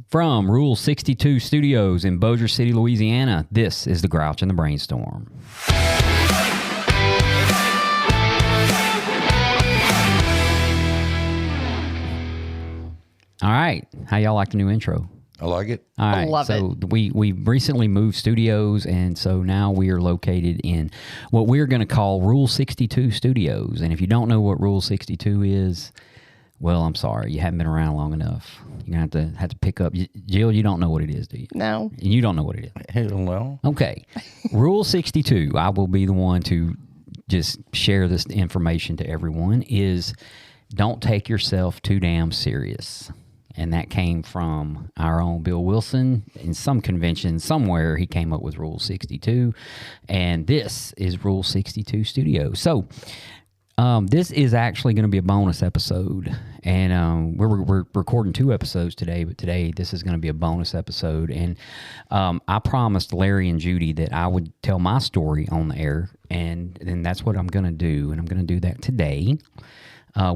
From Rule 62 Studios in Bossier City, Louisiana, this is The Grouch and the Brainstorm. All right. How y'all like the new intro? I like it. All right. I love so we recently moved studios, and so now we are located in what we're going to call Rule 62 Studios. And if you don't know what Rule 62 is, well, I'm sorry. You haven't been around long enough. You're going to have to pick up. Jill, you don't know what it is, do you? No. And you don't know what it is. Hello. Okay. Rule 62, I will be the one to just share this information to everyone, is don't take yourself too damn serious. And that came from our own Bill Wilson. In some convention somewhere, he came up with Rule 62. And this is Rule 62 Studios. So this is actually going to be a bonus episode. And we're recording 2 episodes today, but today this is going to be a bonus episode. And I promised Larry and Judy that I would tell my story on the air. And that's what I'm going to do. And I'm going to do that today.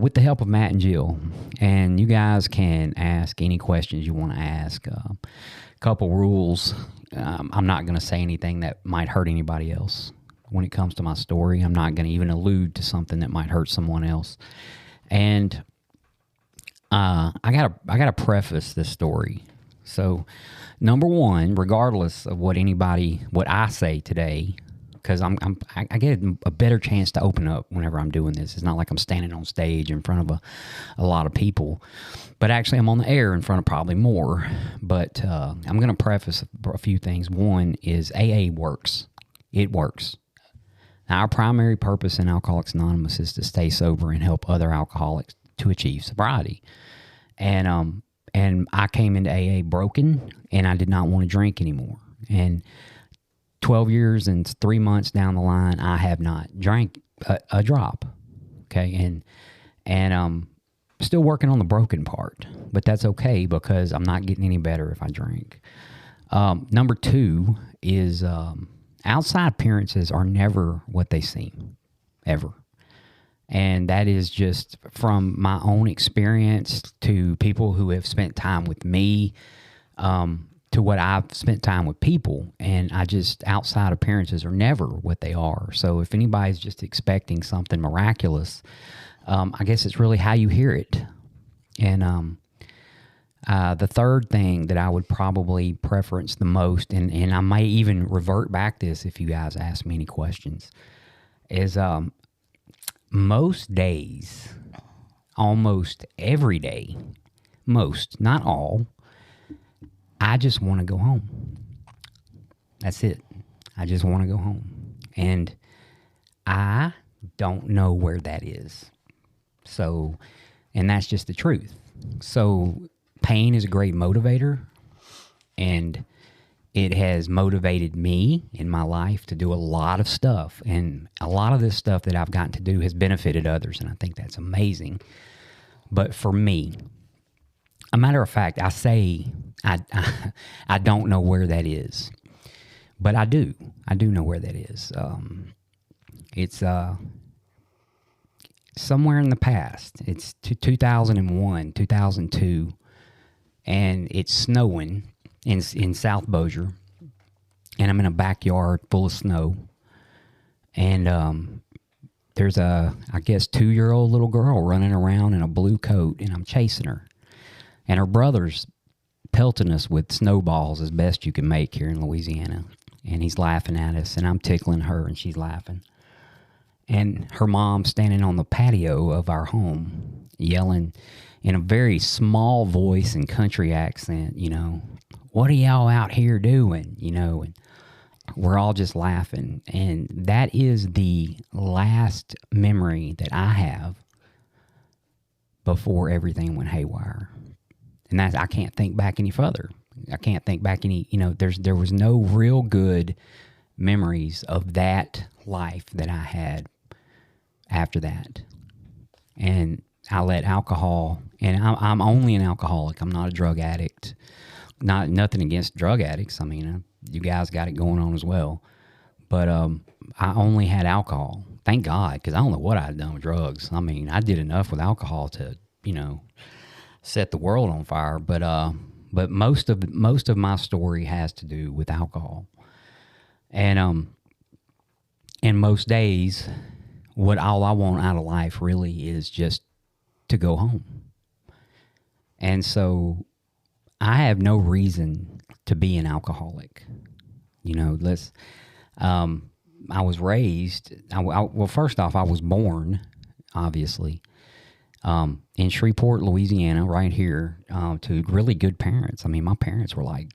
With the help of Matt and Jill. And you guys can ask any questions you want to ask. Couple rules. I'm not going to say anything that might hurt anybody else when it comes to my story. I'm not going to even allude to something that might hurt someone else. And I gotta preface this story. So, number one, regardless of what I say today, because I get a better chance to open up whenever I'm doing this. It's not like I'm standing on stage in front of a lot of people. But actually, I'm on the air in front of probably more. But I'm going to preface a few things. One is AA works. It works. Now, our primary purpose in Alcoholics Anonymous is to stay sober and help other alcoholics to achieve sobriety. And I came into AA broken, and I did not want to drink anymore. And 12 years and 3 months down the line, I have not drank a drop, okay? And still working on the broken part, but that's okay because I'm not getting any better if I drink. Number 2 is outside appearances are never what they seem, ever. And that is just from my own experience to people who have spent time with me, to what I've spent time with people, and outside appearances are never what they are. So if anybody's just expecting something miraculous, I guess it's really how you hear it. And the third thing that I would probably preference the most, and I may even revert back this if you guys ask me any questions, is most days, almost every day, most, not all, I just want to go home. That's it. I just want to go home. And I don't know where that is. So, and that's just the truth. So, pain is a great motivator, and it has motivated me in my life to do a lot of stuff. And a lot of this stuff that I've gotten to do has benefited others, and I think that's amazing. But for me, a matter of fact, I say I don't know where that is, but I do. I do know where that is. It's somewhere in the past. It's 2001, 2002, and it's snowing in South Bossier, and I'm in a backyard full of snow, and there's I guess 2-year-old little girl running around in a blue coat, and I'm chasing her. And her brother's pelting us with snowballs as best you can make here in Louisiana. And he's laughing at us, and I'm tickling her, and she's laughing. And her mom's standing on the patio of our home, yelling in a very small voice and country accent, what are y'all out here doing? And we're all just laughing. And that is the last memory that I have before everything went haywire. And I can't think back any further. I can't think back any, there was no real good memories of that life that I had after that. And I let alcohol, and I'm only an alcoholic. I'm not a drug addict. Nothing against drug addicts. I mean, you guys got it going on as well. But I only had alcohol. Thank God, because I don't know what I'd done with drugs. I mean, I did enough with alcohol to, set the world on fire. But but most of my story has to do with alcohol. And most days, all I want out of life really is just to go home. And so I have no reason to be an alcoholic. I was raised, well, first off, I was born, obviously, in Shreveport, Louisiana, right here, to really good parents. I mean, my parents were like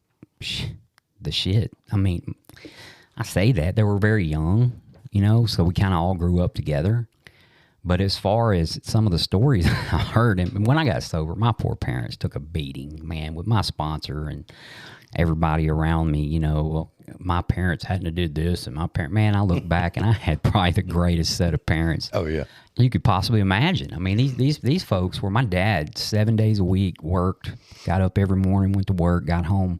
the shit. I mean, I say that. They were very young, so we kind of all grew up together. But as far as some of the stories I heard, and when I got sober, my poor parents took a beating, man, with my sponsor and everybody around me. Well, my parents hadn't to do this, and man, I look back and I had probably the greatest set of parents. Oh yeah, you could possibly imagine. I mean, these folks were my dad. 7 days a week, worked, got up every morning, went to work, got home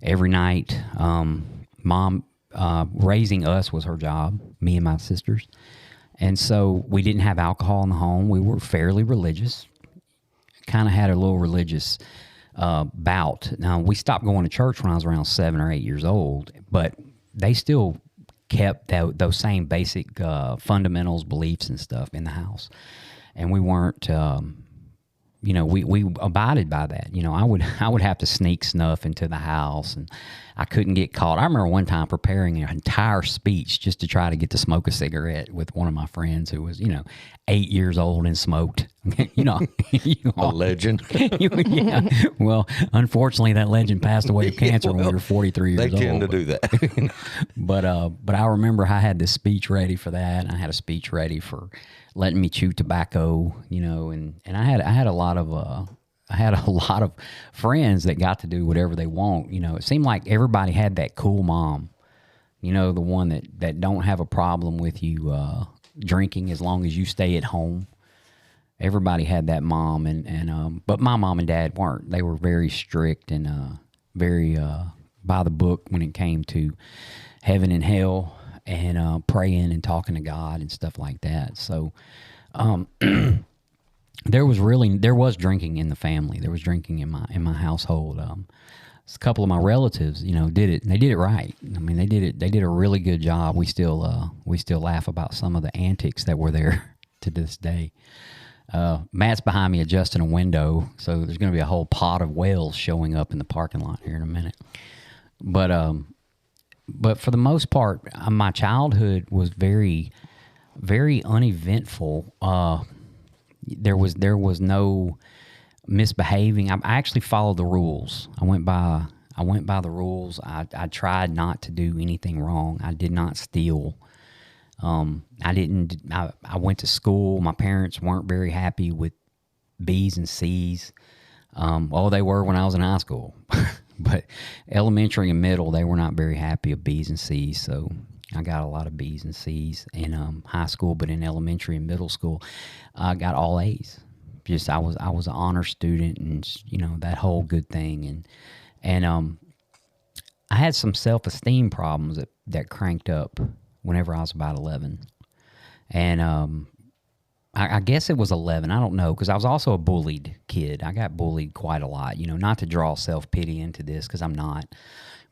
every night. Mom raising us was her job, me and my sisters. And so we didn't have alcohol in the home. We were fairly religious, kind of had a little religious bout. Now, we stopped going to church when I was around 7 or 8 years old, but they still kept those same basic fundamentals, beliefs and stuff in the house. And we weren't, we abided by that. I would have to sneak snuff into the house, and I couldn't get caught. I remember one time preparing an entire speech just to try to get to smoke a cigarette with one of my friends who was, 8 years old and smoked. A legend. Yeah. Well, unfortunately, that legend passed away of cancer when we were 43 years old. They tend to do that. But I remember I had this speech ready for that, and I had a speech ready for letting me chew tobacco, and I had a lot of friends that got to do whatever they want. It seemed like everybody had that cool mom, the one that don't have a problem with you drinking as long as you stay at home. Everybody had that mom, but my mom and dad weren't. They were very strict and very by the book when it came to heaven and hell and praying and talking to God and stuff like that. So there was drinking in the family. There was drinking in my household. A couple of my relatives, did it. And they did it right. I mean, they did a really good job. We still laugh about some of the antics that were there to this day. Matt's behind me adjusting a window, so there's going to be a whole pod of whales showing up in the parking lot here in a minute. But for the most part, my childhood was very, very uneventful. There was no misbehaving. I actually followed the rules. I went by the rules. I tried not to do anything wrong. I did not steal. I went to school. My parents weren't very happy with B's and C's. Well, they were when I was in high school. But elementary and middle, they were not very happy with B's and C's. So I got a lot of B's and C's in high school, but in elementary and middle school, I got all A's. Just I was an honor student, and that whole good thing, and I had some self-esteem problems that cranked up whenever I was about 11, and I guess it was 11. I don't know, because I was also a bullied kid. I got bullied quite a lot, not to draw self-pity into this, because I'm not.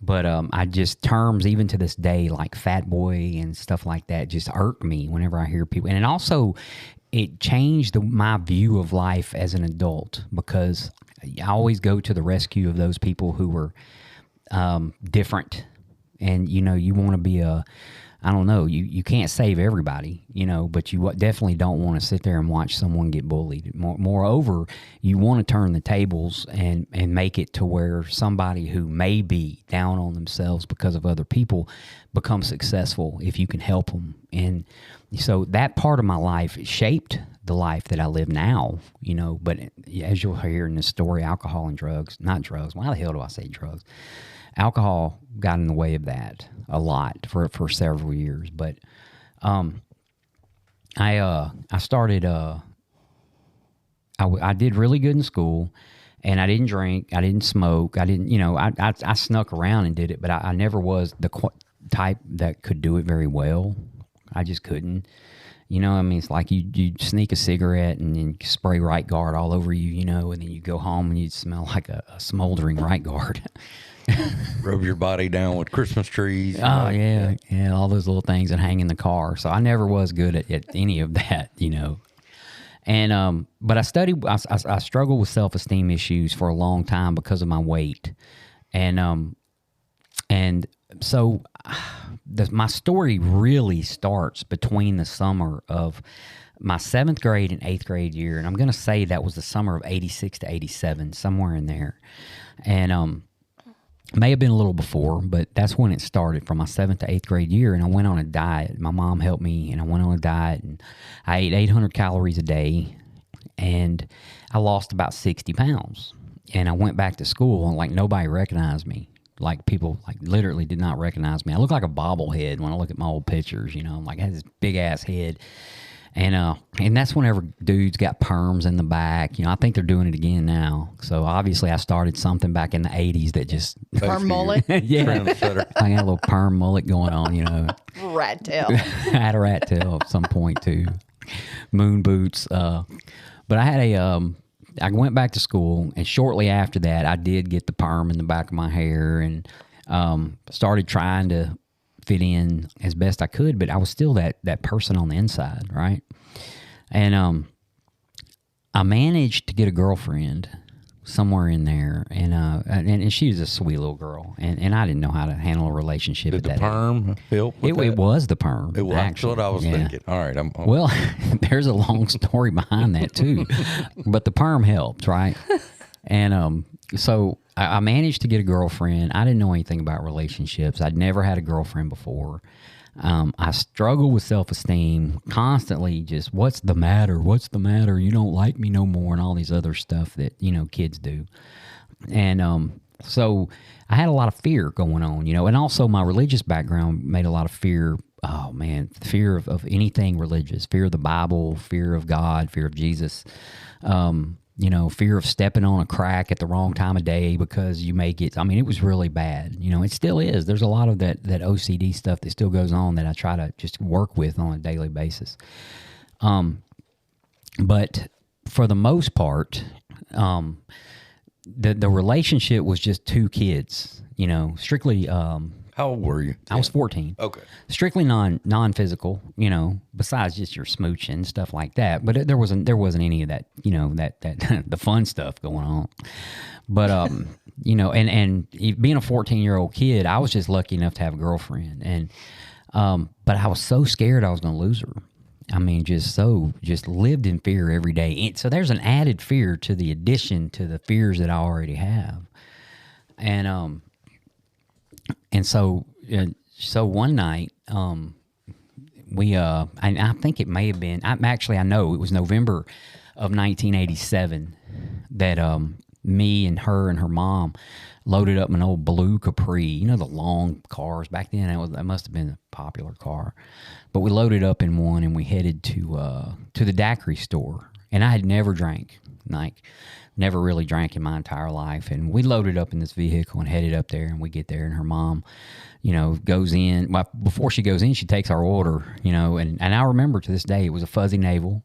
But I just, terms even to this day, like fat boy and stuff like that, just irk me whenever I hear people. And it changed my view of life as an adult, because I always go to the rescue of those people who were different. And, you want to be I don't know, you can't save everybody, but you definitely don't want to sit there and watch someone get bullied. Moreover, you want to turn the tables and make it to where somebody who may be down on themselves because of other people becomes successful if you can help them. And so that part of my life shaped the life that I live now, but as you'll hear in this story, alcohol and drugs, not drugs. Why the hell do I say drugs? Alcohol got in the way of that a lot for several years, but I started. I did really good in school, and I didn't drink, I didn't smoke, I didn't. I snuck around and did it, but I never was the type that could do it very well. I just couldn't. You know, I mean, it's like you sneak a cigarette and then you spray Right Guard all over you, you know, and then you go home and you smell like a smoldering Right Guard. Rub your body down with Christmas trees. Oh, yeah, all those little things that hang in the car. So I never was good at any of that, you know. And but I struggled with self-esteem issues for a long time because of my weight, and so my story really starts between the summer of my 7th grade and 8th grade year, and I'm going to say that was the summer of 86 to 87, somewhere in there, and may have been a little before, but that's when it started, from my 7th to 8th grade year. And I went on a diet. My mom helped me, and I went on a diet, and I ate 800 calories a day, and I lost about 60 pounds. And I went back to school, and like nobody recognized me. Like people like literally did not recognize me. I look like a bobblehead when I look at my old pictures, you know, like I had this big ass head. And that's whenever dudes got perms in the back. You know, I think they're doing it again now. So obviously I started something back in the 80s that just... Perm mullet? Yeah. I had a little perm mullet going on, you know. Rat tail. I had a rat tail at some point too. Moon boots. But I had I went back to school, and shortly after that I did get the perm in the back of my hair, and started trying to fit in as best I could, but I was still that person on the inside, right? And I managed to get a girlfriend somewhere in there, and she was a sweet little girl, and I didn't know how to handle a relationship. Did the perm help with that? It was the perm. It was. That's what I was thinking. All right. Well, there's a long story behind that too, but the perm helped, right? And so I managed to get a girlfriend. I didn't know anything about relationships. I'd never had a girlfriend before. I struggled with self-esteem constantly. Just, what's the matter? What's the matter? You don't like me no more, and all these other stuff that, you know, kids do. And so I had a lot of fear going on, you know, and also my religious background made a lot of fear. Oh man, fear of anything religious, fear of the Bible, fear of God, fear of Jesus. You know, fear of stepping on a crack at the wrong time of day because you may get, I mean, it was really bad. You know, it still is. There's a lot of that OCD stuff that still goes on that I try to just work with on a daily basis. But for the most part, the relationship was just two kids, you know, strictly, how old were you? I was 14. Okay. Strictly non-physical, you know, besides just your smooching and stuff like that. But there wasn't any of that, you know, that the fun stuff going on. But you know, and being a 14-year-old kid, I was just lucky enough to have a girlfriend, and but I was so scared I was going to lose her. I mean, just lived in fear every day. So there's an added fear to the addition to the fears that I already have, and so one night, I think it may have been, I know it was November of 1987 that me and her mom loaded up an old blue Capri, you know, the long cars back then. That must have been a popular car, but we loaded up in one and we headed to the daiquiri store. And I had never drank, never really drank in my entire life. And we loaded up in this vehicle and headed up there, and we get there, and her mom, you know, goes in. Well, before she goes in, she takes our order, you know, and I remember to this day, it was a fuzzy navel.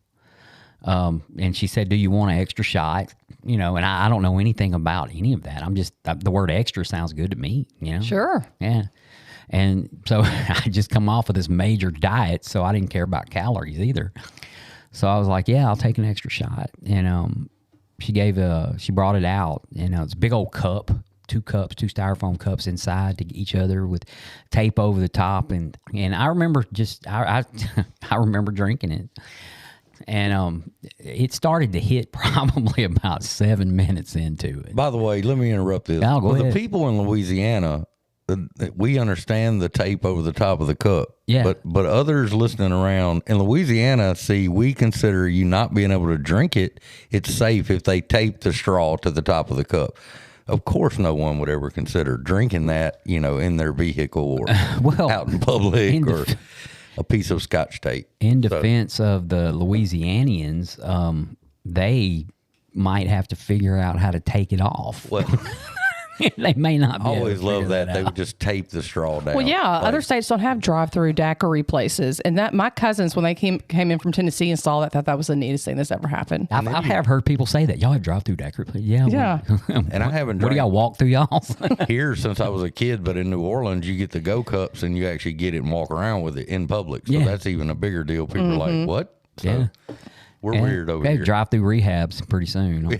And she said, "Do you want an extra shot?" You know, and I don't know anything about any of that. I'm just, the word extra sounds good to me, you know? Sure. Yeah. And so I just come off of this major diet, so I didn't care about calories either. So I was like, yeah, I'll take an extra shot. And she brought it out, and it's a big old cup, two styrofoam cups inside to each other with tape over the top. And I remember I remember drinking it. And it started to hit probably about 7 minutes into it. By the way, let me interrupt this. Go ahead. The people in Louisiana, we understand the tape over the top of the cup. Yeah. But others listening around in Louisiana, we consider you not being able to drink it. It's safe if they tape the straw to the top of the cup. Of course, no one would ever consider drinking that, you know, in their vehicle or out in public or a piece of Scotch tape. In defense of the Louisianians, they might have to figure out how to take it off. Well, They may not be I able to always figure love that. They out. would just tape the straw down. Well, yeah, Like, other states don't have drive-through daiquiri places, and that my cousins, when they came in from Tennessee and saw that, thought that was the neatest thing that's ever happened. I have heard people say that. Y'all have drive-through daiquiri place? Yeah. Yeah. And I haven't What do drank y'all walk through y'all? here since I was a kid, but in New Orleans, you get the Go Cups and you actually get it and walk around with it in public. So Yeah. that's even a bigger deal. People are like, what? So Yeah. we're weird over here. Drive-through rehabs pretty soon.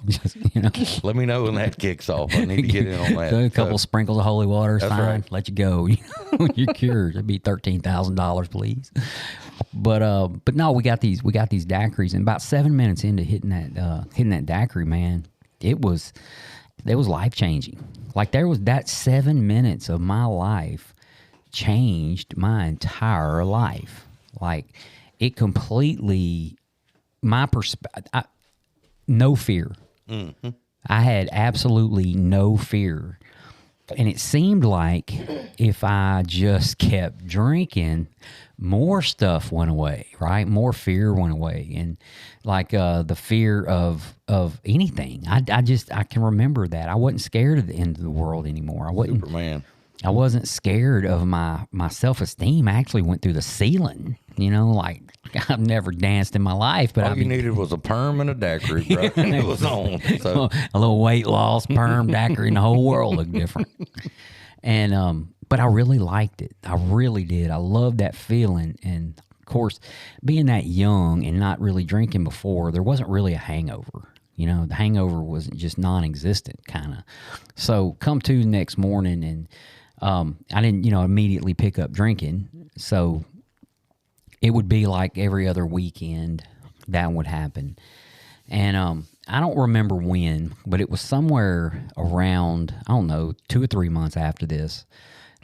Just, Let me know when that kicks off. I need to get in on that. a couple So, sprinkles of holy water is That's fine. right. Let you go. You're cured. It'd be $13,000, please. But no, we got these daiquiris, and about 7 minutes into hitting that daiquiri, man, it was life changing. Like there was that 7 minutes of my life changed my entire life. Like it completely my perspective. No fear. Mm-hmm. I had absolutely no fear. And it seemed like if I just kept drinking, more stuff went away, right? More fear went away. And like the fear of anything. I can remember that. I wasn't scared of the end of the world anymore. Superman. I wasn't scared of my self-esteem. I actually went through the ceiling, like I've never danced in my life. But All you needed was a perm and a daiquiri, bro. And it was on. So a little weight loss, perm, daiquiri, and the whole world looked different. And but I really liked it. I really did. I loved that feeling. And of course, being that young and not really drinking before, there wasn't really a hangover. The hangover was just non-existent, kind of. So come to the next morning, and I didn't, immediately pick up drinking. So it would be like every other weekend that would happen. And I don't remember when, but it was somewhere around, I don't know, 2 or 3 months after this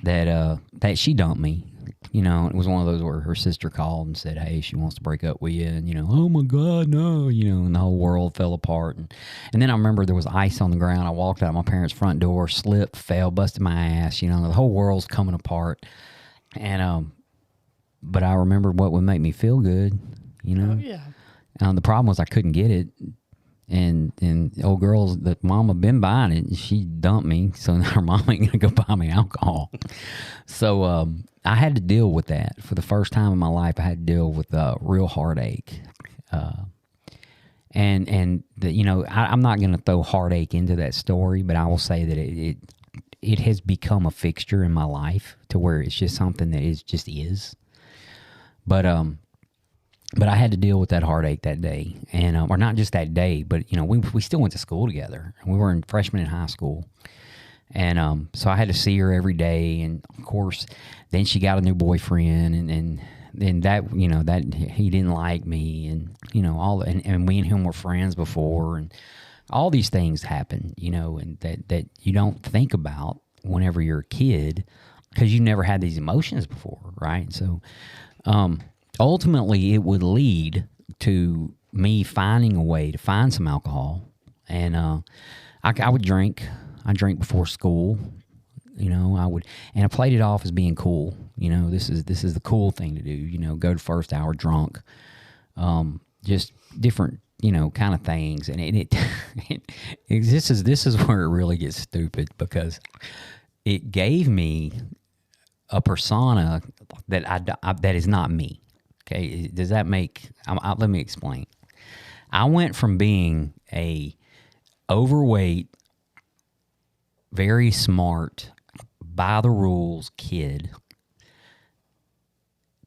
that she dumped me. It was one of those where her sister called and said, hey, she wants to break up with you. And, oh, my God, no. And the whole world fell apart. And then I remember there was ice on the ground. I walked out my parents' front door, slipped, fell, busted my ass. The whole world's coming apart. And but I remember what would make me feel good, Oh, yeah. The problem was I couldn't get it. And old girls, that mama been buying it, and she dumped me, so her mom ain't gonna go buy me alcohol. So I had to deal with that for the first time in my life. I had to deal with real heartache, and I'm not gonna throw heartache into that story, but I will say that it has become a fixture in my life to where it's just something that is. But I had to deal with that heartache that day, and or not just that day, but we still went to school together. We were freshmen in high school, and so I had to see her every day. And of course, then she got a new boyfriend, and then that that he didn't like me, and and me and him were friends before, and all these things happen, and that you don't think about whenever you're a kid because you never had these emotions before, right? So. Ultimately, it would lead to me finding a way to find some alcohol, and I would drink. I drank before school, I would, and I played it off as being cool. This is the cool thing to do. Go to first hour drunk, just different, kind of things, and this is where it really gets stupid because it gave me a persona that is not me. Okay, does that make? Let me explain. I went from being a overweight, very smart, by the rules kid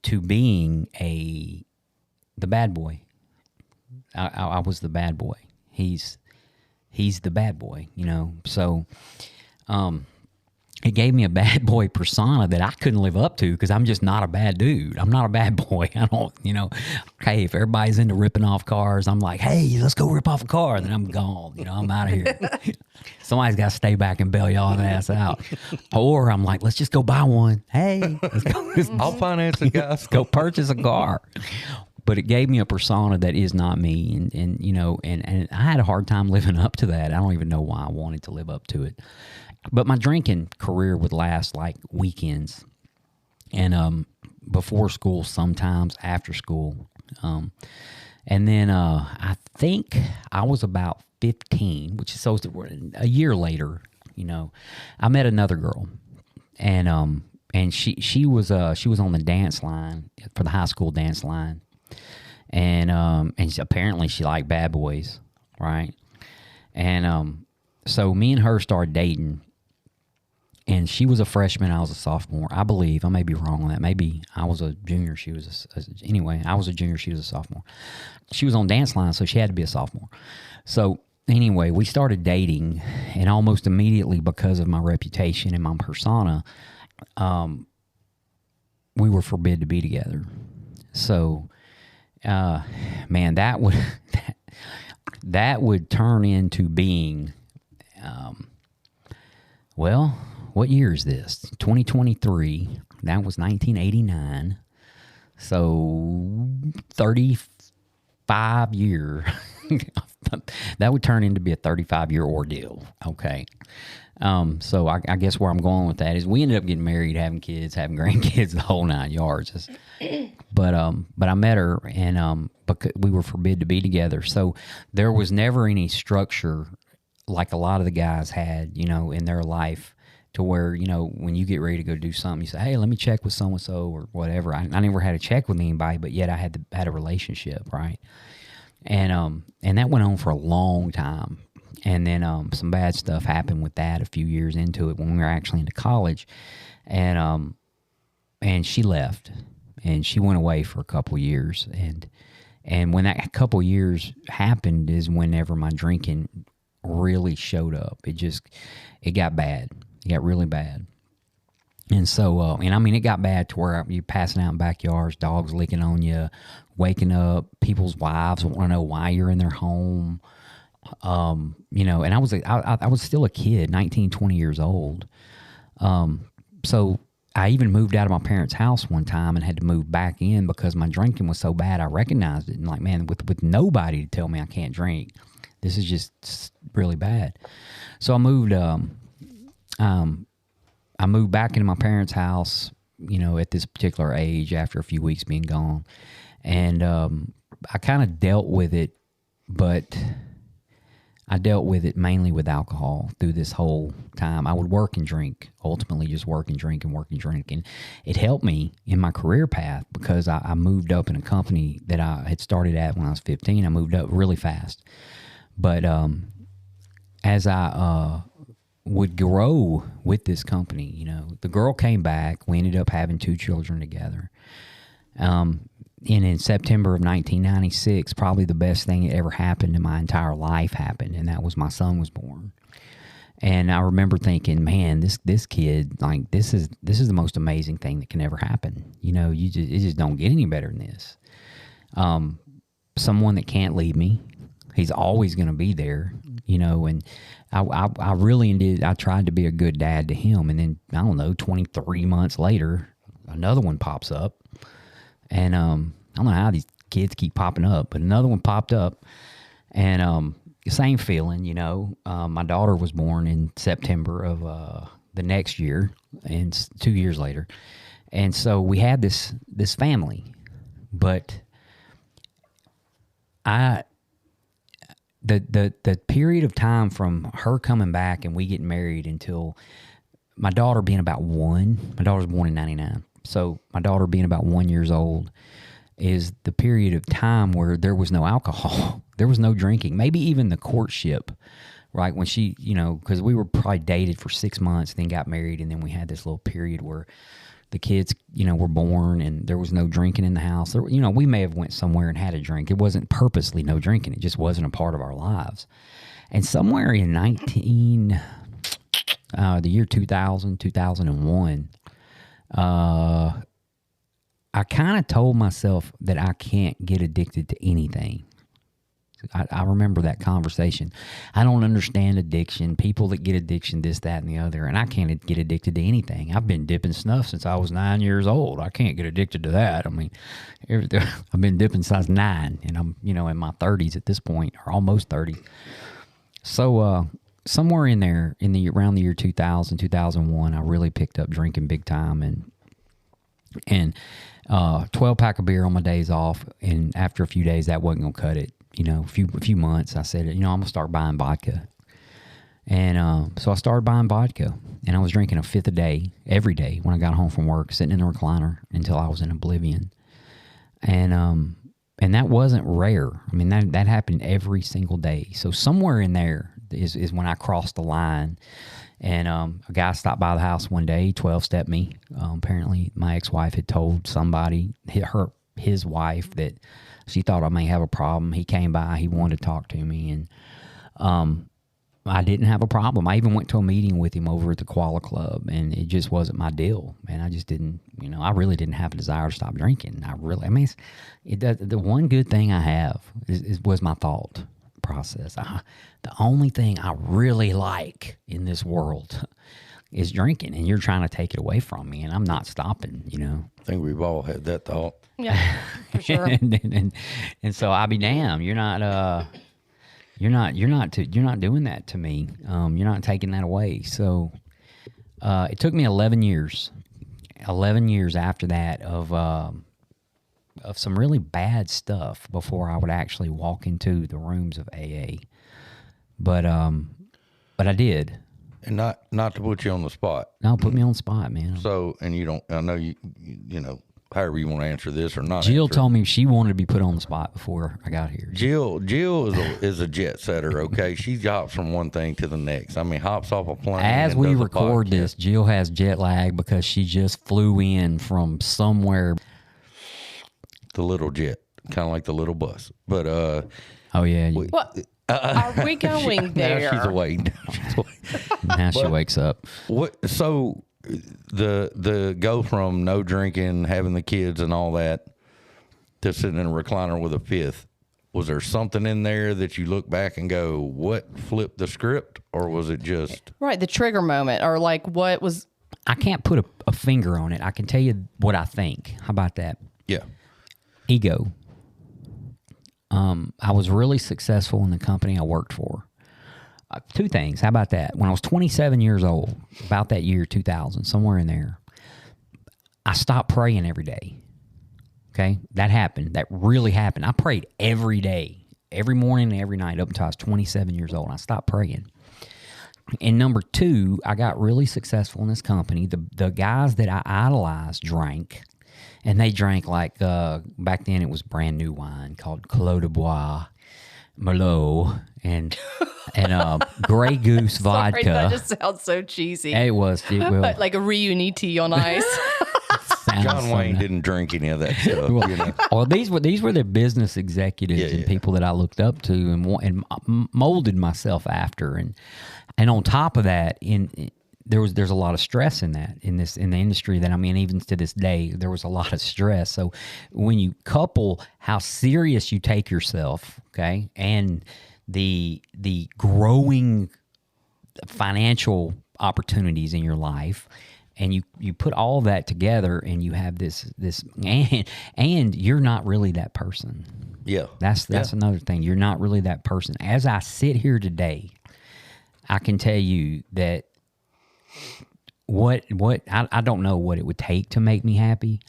to being the bad boy. I was the bad boy. He's the bad boy. So it gave me a bad boy persona that I couldn't live up to because I'm just not a bad dude. I'm not a bad boy. I don't, hey, if everybody's into ripping off cars, I'm like, hey, let's go rip off a car. And then I'm gone. I'm out of here. Somebody's got to stay back and bail y'all ass out. Or I'm like, let's just go buy one. Hey, let's go. I'll finance it, guys. Let's go purchase a car. But it gave me a persona that is not me. And I had a hard time living up to that. I don't even know why I wanted to live up to it. But my drinking career would last like weekends and before school, sometimes after school. And then I think I was about 15, which is so a year later, I met another girl, and she was on the dance line for the high school dance line, and apparently she liked bad boys, right? And so me and her started dating, and she was a freshman, I was a sophomore, I believe. I may be wrong on that. Maybe I was a junior, she was anyway, I was a junior, she was a sophomore. She was on dance line, so she had to be a sophomore. So anyway, we started dating, and almost immediately, because of my reputation and my persona, we were forbid to be together. So, man, that would turn into being, well, what year is this? 2023. That was 1989. So 35 year. That would turn into be a 35-year ordeal. Okay. So I guess where I'm going with that is we ended up getting married, having kids, having grandkids, the whole 9 yards. But I met her, and because we were forbid to be together. So there was never any structure like a lot of the guys had, in their life, to where, when you get ready to go do something, you say, hey, let me check with so-and-so or whatever. I never had to check with anybody, but yet I had a relationship, right? And that went on for a long time. And then some bad stuff happened with that a few years into it when we were actually into college. And she left, and she went away for a couple of years. And when that couple of years happened is whenever my drinking really showed up. It got bad. It got really bad. And so, it got bad to where you're passing out in backyards, dogs licking on you, waking up, people's wives want to know why you're in their home. And I was still a kid, 19, 20 years old. So I even moved out of my parents' house one time and had to move back in because my drinking was so bad. I recognized it, and like, man, with nobody to tell me I can't drink, this is just really bad. So I moved back into my parents' house, at this particular age after a few weeks being gone. And I kind of dealt with it, but I dealt with it mainly with alcohol through this whole time. I would work and drink, ultimately just work and drink and work and drink. And it helped me in my career path because I moved up in a company that I had started at when I was 15. I moved up really fast. But as I would grow with this company, the girl came back. We ended up having 2 children together. And in September of 1996, probably the best thing that ever happened in my entire life happened, and that was my son was born. And I remember thinking, man, this kid, like, this is the most amazing thing that can ever happen. It just don't get any better than this. Someone that can't leave me. He's always going to be there, and I really did. I tried to be a good dad to him, and then, I don't know, 23 months later, another one pops up. And I don't know how these kids keep popping up, but another one popped up, and same feeling, my daughter was born in September of the next year, and 2 years later. And so we had this family, but the period of time from her coming back and we getting married until my daughter being about 1, my daughter was born in 99. So my daughter being about 1 year old is the period of time where there was no alcohol. There was no drinking. Maybe even the courtship, right? When she, because we were probably dated for 6 months, then got married, and then we had this little period where the kids, were born, and there was no drinking in the house. There, we may have went somewhere and had a drink. It wasn't purposely no drinking. It just wasn't a part of our lives. And somewhere in the year 2000, 2001, I kind of told myself that I can't get addicted to anything. I remember that conversation. I don't understand addiction. People that get addiction, this, that, and the other, and I can't get addicted to anything. I've been dipping snuff since I was 9 years old. I can't get addicted to that. I mean, I've been dipping since 9, and I'm, in my 30s at this point, or almost 30. So, somewhere in there, around the year 2000, 2001, I really picked up drinking big time, and 12-pack of beer on my days off, and after a few days, that wasn't going to cut it. A few months, I said, I'm going to start buying vodka. And so I started buying vodka, and I was drinking a fifth a day, every day when I got home from work, sitting in the recliner until I was in oblivion. And that wasn't rare. I mean, that happened every single day. So somewhere in there is when I crossed the line. And a guy stopped by the house one day, 12-stepped me. Apparently, my ex-wife had told somebody, his wife, that she thought I may have a problem. He came by. He wanted to talk to me, and I didn't have a problem. I even went to a meeting with him over at the Koala Club, and it just wasn't my deal. And I just didn't, I really didn't have a desire to stop drinking. The one good thing I have was my thought process. The only thing I really like in this world is drinking, and you're trying to take it away from me, and I'm not stopping, I think we've all had that thought. Yeah, for sure. and so I'll be damned. You're not doing that to me. You're not taking that away. So it took me 11 years after that of some really bad stuff before I would actually walk into the rooms of AA. But I did. And not to put you on the spot. No, put me on the spot, man. So, and you don't, I know you however you want to answer this or not. Jill told me she wanted to be put on the spot before I got here. Jill is a jet setter, okay? She hops from one thing to the next. I mean, hops off a plane. As we record this, Jill has jet lag because she just flew in from somewhere. The little jet, kind of like the little bus. But, oh, yeah. What? Are we going there? Now she's awake. Now she wakes up. So the go from no drinking, having the kids and all that, to sitting in a recliner with a fifth, was there something in there that you look back and go, what flipped the script? Or was it just... Right, the trigger moment, or like what was... I can't put a finger on it. I can tell you what I think. How about that? Yeah. Ego. I was really successful in the company I worked for. Two things. How about that? When I was 27 years old, about that year, 2000, somewhere in there, I stopped praying every day. Okay? That happened. That really happened. I prayed every day, every morning and every night up until I was 27 years old. I stopped praying. And number two, I got really successful in this company. The guys that I idolized drank. And they drank like, back then it was brand new wine called Clos de Bois, Merlot, and Grey Goose vodka. Sorry, that just sounds so cheesy. It will. Like a reuniti on ice. John Wayne didn't drink any of that stuff. Well, these were the business executives and people that I looked up to and molded myself after. And on top of that, there's a lot of stress in the industry that I'm in. Even to this day, there was a lot of stress. So when you couple how serious you take yourself, okay, and the growing financial opportunities in your life, and you put all that together, and you have this and you're not really that person. Yeah, that's another thing. You're not really that person. As I sit here today, I can tell you that. I don't know what it would take to make me happy,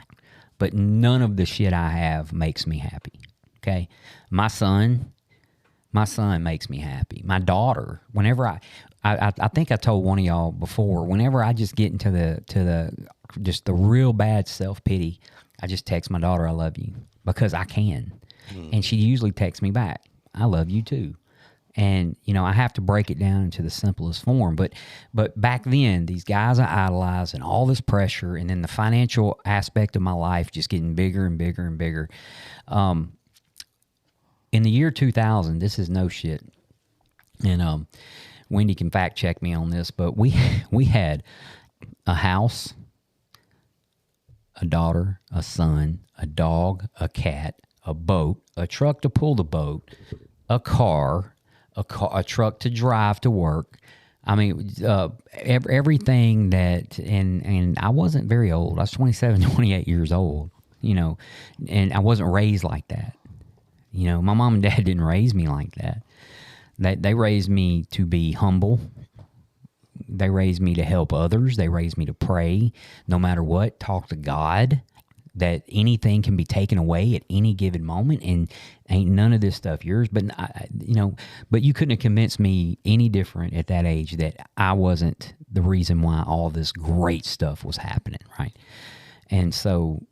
but none of the shit I have makes me happy. Okay, my son makes me happy. My daughter, whenever I think I told one of y'all before, whenever I just get into the real bad self-pity, I just text my daughter, I love you, because I can. And she usually texts me back, I love you too. And, I have to break it down into the simplest form. But back then, these guys I idolized and all this pressure, and then the financial aspect of my life just getting bigger and bigger and bigger. In the year 2000, this is no shit. And Wendy can fact check me on this, but we had a house, a daughter, a son, a dog, a cat, a boat, a truck to pull the boat, a car, a truck to drive to work. I mean, everything that, and I wasn't very old. I was 27, 28 years old, and I wasn't raised like that. My mom and dad didn't raise me like that. They raised me to be humble. They raised me to help others. They raised me to pray no matter what, talk to God. that anything can be taken away at any given moment, and ain't none of this stuff yours. But but you couldn't have convinced me any different at that age that I wasn't the reason why all this great stuff was happening, right? And so,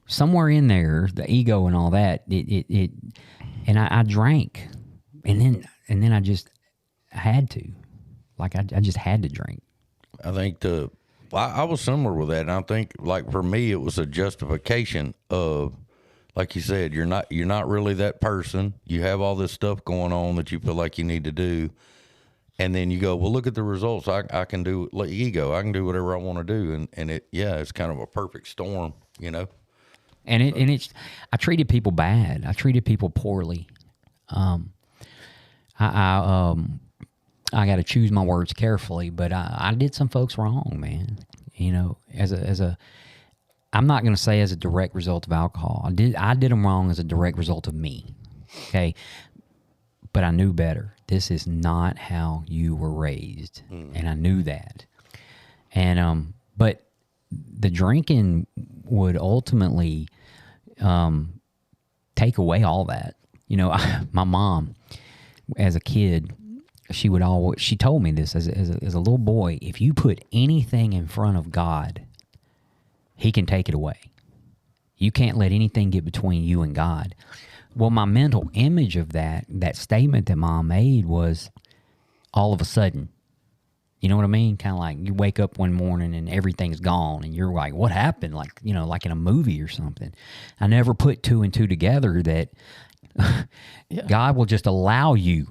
somewhere in there, the ego and all that, and I drank, and then I just had to, like, I just had to drink. I think I was similar with that, and I think, like, for me, it was a justification of, like you said, you're not really that person. You have all this stuff going on that you feel like you need to do, and then you go, well, look at the results. I can do, like ego, I can do whatever I want to do, and it's kind of a perfect storm, And I treated people bad. I treated people poorly. I got to choose my words carefully, but I did some folks wrong, man. I'm not going to say as a direct result of alcohol. I did them wrong as a direct result of me. Okay. But I knew better. This is not how you were raised. And I knew that. And, but the drinking would ultimately, take away all that. My mom, as a kid, she told me this as a little boy: if you put anything in front of God, He can take it away. You can't let anything get between you and God. Well, my mental image of that statement that Mom made was all of a sudden. You know what I mean? Kind of like you wake up one morning and everything's gone and you're like, what happened? Like, like in a movie or something. I never put two and two together that God will just allow you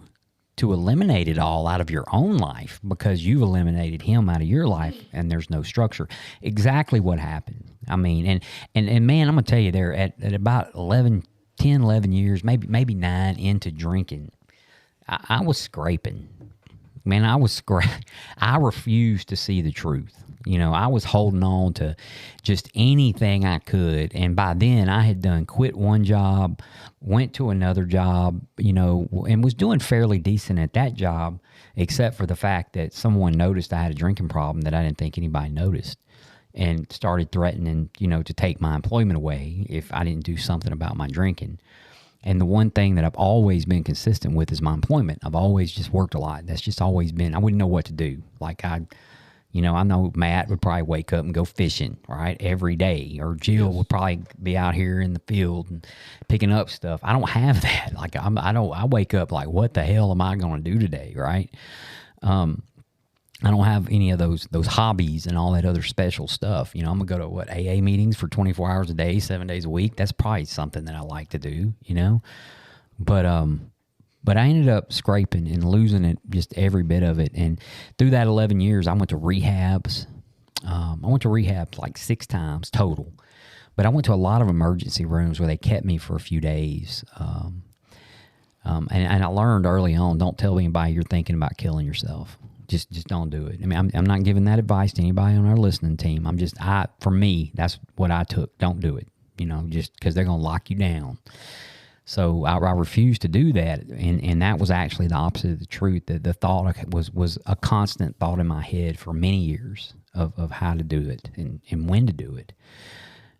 to eliminate it all out of your own life because you've eliminated Him out of your life and there's no structure. Exactly what happened. I mean, and man, I'm going to tell you there at about 11 years, maybe 9 into drinking, I was scraping. Man, I refused to see the truth. I was holding on to just anything I could. And by then I had quit one job, went to another job, and was doing fairly decent at that job, except for the fact that someone noticed I had a drinking problem that I didn't think anybody noticed, and started threatening, to take my employment away if I didn't do something about my drinking. And the one thing that I've always been consistent with is my employment. I've always just worked a lot. That's just always been, I wouldn't know what to do. Like I know Matt would probably wake up and go fishing, right, every day. Or Jill would probably be out here in the field and picking up stuff. I don't have that. Like I wake up like, what the hell am I going to do today, right? I don't have any of those hobbies and all that other special stuff. I'm going to go to AA meetings for 24 hours a day, 7 days a week. That's probably something that I like to do, But I ended up scraping and losing it, just every bit of it. And through that 11 years, I went to rehabs. I went to rehab like 6 times total. But I went to a lot of emergency rooms where they kept me for a few days. And I learned early on, don't tell anybody you're thinking about killing yourself. Just don't do it. I mean, I'm not giving that advice to anybody on our listening team. For me, that's what I took. Don't do it, just because they're going to lock you down. So I refused to do that. And that was actually the opposite of the truth. The thought was a constant thought in my head for many years of how to do it and when to do it.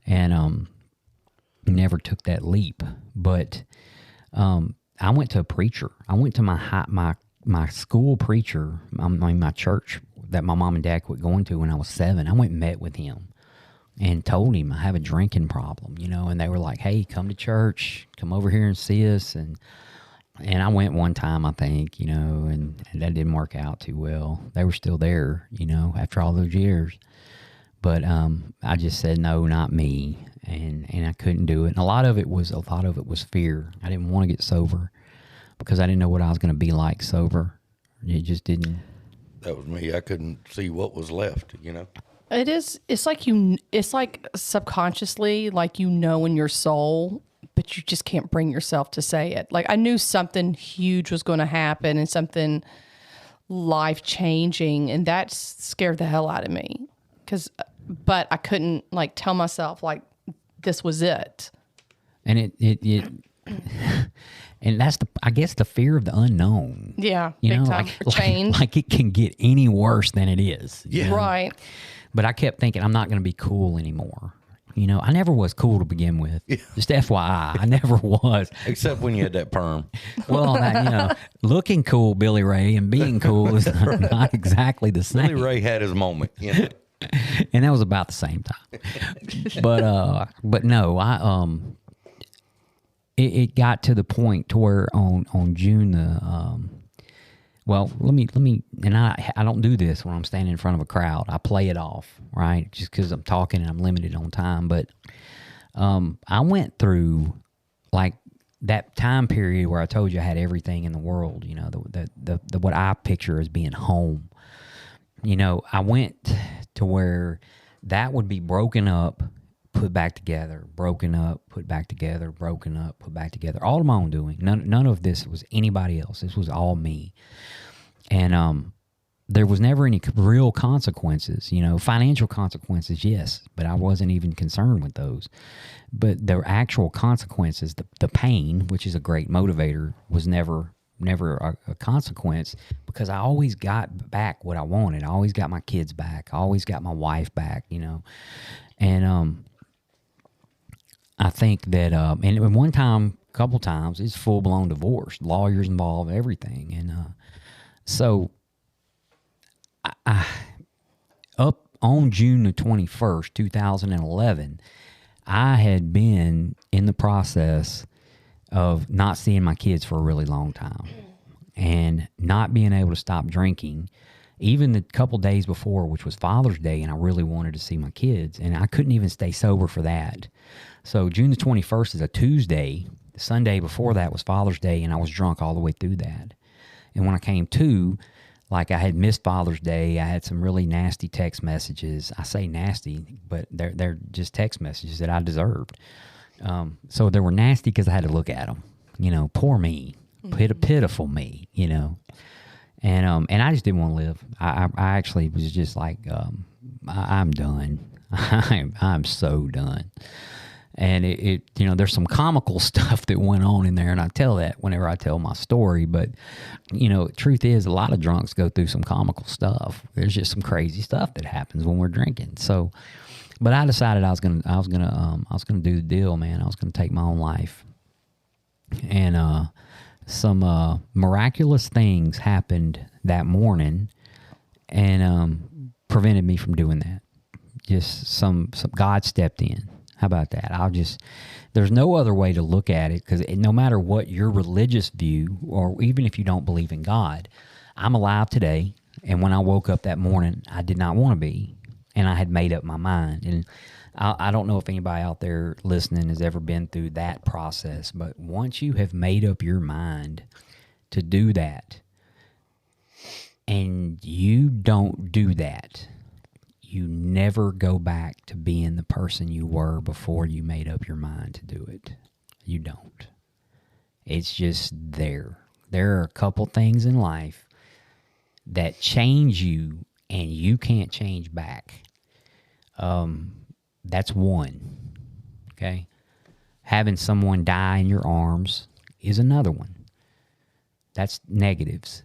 And never took that leap. But I went to a preacher. I went to my school preacher, my church that my mom and dad quit going to when I was 7. I went and met with him and told him I have a drinking problem, and they were like, hey, come to church, come over here and see us. And I went one time, I think, and that didn't work out too well. They were still there, after all those years. But I just said, no, not me. And I couldn't do it. And a lot of it was fear. I didn't want to get sober, because I didn't know what I was going to be like sober. It just didn't. That was me. I couldn't see what was left, It is. It's like subconsciously, like in your soul, but you just can't bring yourself to say it. Like I knew something huge was going to happen and something life-changing, and that scared the hell out of me. But I couldn't tell myself this was it. And it and that's I guess the fear of the unknown. Yeah, big time for change. Like it can get any worse than it is. Yeah. Right. But I kept thinking I'm not going to be cool anymore. You know, I never was cool to begin with. Just FYI, I never was. Except when you had that perm. Well, you know, looking cool, Billy Ray, and being cool is not exactly the same. Billy Ray had his moment, you know. And that was about the same time. But no, it got to the point to where on June the well, let me, and I don't do this when I'm standing in front of a crowd. I play it off, right? Just because I'm talking and I'm limited on time. But I went through like that time period where I told you I had everything in the world. You know, the what I picture as being home. You know, I went to where that would be broken up, put back together, broken up, put back together, broken up, put back together. All of my own doing. None of this was anybody else. This was all me. And there was never any real consequences. You know, financial consequences, yes, but I wasn't even concerned with those. But the actual consequences, the pain, which is a great motivator, was never a consequence, because I always got back what I wanted. I always got my kids back. I always got my wife back, you know. And I think that, and one time, a couple times, it's full-blown divorce. Lawyers involved, everything. And so I up on June the 21st, 2011, I had been in the process of not seeing my kids for a really long time and not being able to stop drinking, even the couple days before, which was Father's Day, and I really wanted to see my kids, and I couldn't even stay sober for that. So June the 21st is a Tuesday. The Sunday before that was Father's Day, and I was drunk all the way through that. And when I came to, like, I had missed Father's Day. I had some really nasty text messages. I say nasty, but they're just text messages that I deserved. So they were nasty because I had to look at them. You know, poor me, pitiful me. You know, and I just didn't want to live. I actually was just like, I'm done. I'm so done. And it you know, there's some comical stuff that went on in there, and I tell that whenever I tell my story. But, you know, truth is, a lot of drunks go through some comical stuff. There's just some crazy stuff that happens when we're drinking. So, but I decided I was gonna do the deal, man. I was gonna take my own life, and some miraculous things happened that morning, and prevented me from doing that. Just some God stepped in. How about that? There's no other way to look at it, because no matter what your religious view, or even if you don't believe in God, I'm alive today. And when I woke up that morning, I did not want to be, and I had made up my mind. And I don't know if anybody out there listening has ever been through that process, but once you have made up your mind to do that, and you don't do that, you never go back to being the person you were before you made up your mind to do it. You don't. It's just there. There are a couple things in life that change you, and you can't change back. That's one. Okay? Having someone die in your arms is another one. That's negatives.